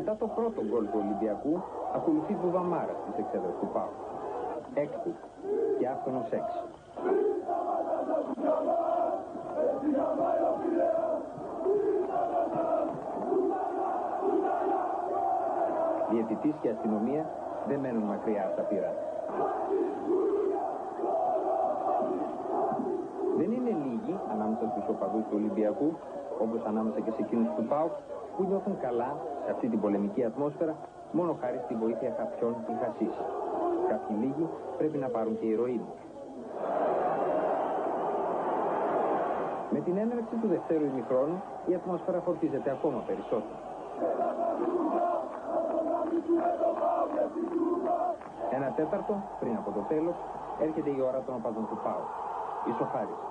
Μετά το πρώτο γκολ του Ολυμπιακού ακολουθεί Βουβαμάρα στις εξέδρες του ΠΑΟΚ. Έκτη και άφθονος 6. Διαιτητής και αστυνομία δεν μένουν μακριά από τα πυρά. Δεν είναι λίγοι ανάμεσα στους οπαδούς του Ολυμπιακού, όπως ανάμεσα και σε εκείνους του ΠΑΟΚ, που νιώθουν καλά σε αυτή την πολεμική ατμόσφαιρα μόνο χάρη στη βοήθεια κάποιων ή χασίς. Κάποιοι λίγοι πρέπει να πάρουν και ηρωίνη. Με την έναρξη του δευτέρου ημιχρόνου η ατμόσφαιρα φορτίζεται ακόμα περισσότερο. Ένα τέταρτο πριν από το τέλος έρχεται η ώρα των οπαδών του ΠΑΟΚ. Ισοφάριση.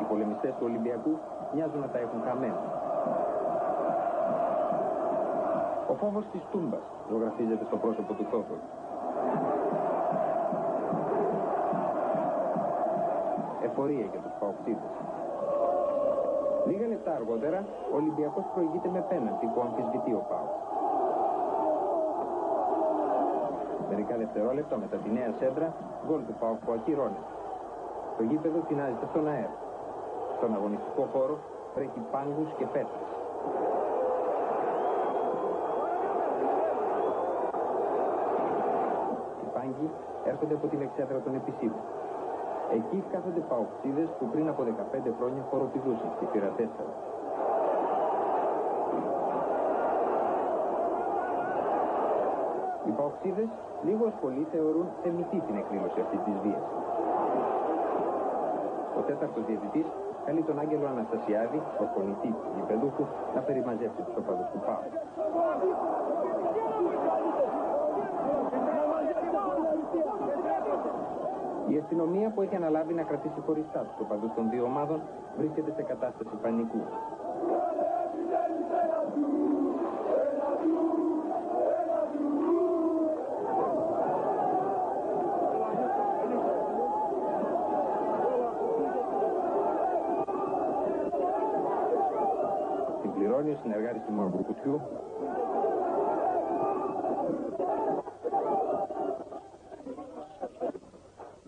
Οι πολεμιστές του Ολυμπιακού μοιάζουν να τα έχουν χαμένα. Ο φόβος της τούμπας ζωγραφίζεται στο πρόσωπο του Θόδωρου. Εφορία για τους παοκτήτες. Λίγα λεπτά αργότερα, ο Ολυμπιακός προηγείται με πέναλτι που αμφισβητεί ο ΠΑΟΚ. Μερικά δευτερόλεπτα μετά τη νέα σέντρα, γκολ του ΠΑΟΚ που ακυρώνεται. Το γήπεδο τεινάζεται στον αέρα. Στον αγωνιστικό χώρο βρέχει πάγκους και πέτρες. Οι πάγκοι έρχονται από την εξέδρα των επισήμων. Εκεί κάθονται παοκτίδες που πριν από 15 χρόνια χοροπηδούσαν στη θύρα 4. Οι παοκτίδες λίγο πολύ θεωρούν θεμητή την εκδήλωση αυτή της βίας. Ο τέταρτος διαιτητής καλεί τον Άγγελο Αναστασιάδη, προπονητή του γηπεδούχου, να περιμαζεύσει τους οπαδούς του ΠΑΟΚ. Η αστυνομία που έχει αναλάβει να κρατήσει χωριστά τους οπαδούς των δύο ομάδων βρίσκεται σε κατάσταση πανικού. Συμπληρώνει ο συνεργάτης του Μαυροκουτσιού.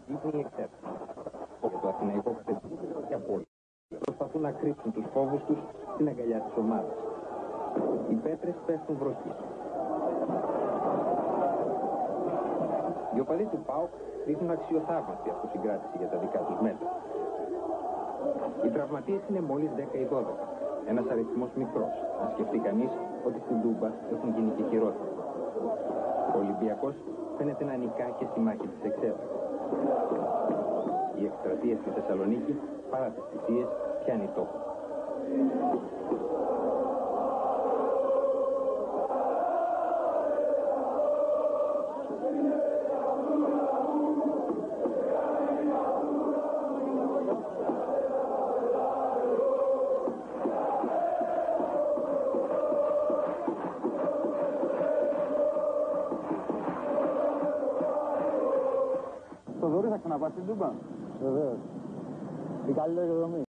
Ύπνη εξέταση. Όπου το Αθηναϊκό χτυπούν και από όλοι. Προσπαθούν να κρύψουν τους φόβους τους στην αγκαλιά της ομάδας. Οι πέτρες πέφτουν βροχή. Οι οπαδοί του ΠΑΟΚ δείχνουν αξιοθαύμαστη αυτοσυγκράτηση για τα δικά τους μέτρα. Οι τραυματίες είναι μόλις 10 ή 12. Ένας αριθμός μικρός. Να σκεφτεί κανείς ότι στην Τούμπα έχουν γίνει και χειρότερα. Ο Ολυμπιακός φαίνεται να νικά και στη μάχη της εξέδρας. Η εκστρατεία στη Θεσσαλονίκη, παρά τις θυσίες, πιάνει τόπο. Θα ξαναπάς στην Τούμπα. Βεβαίως. Η καλύτερη εκδρομή.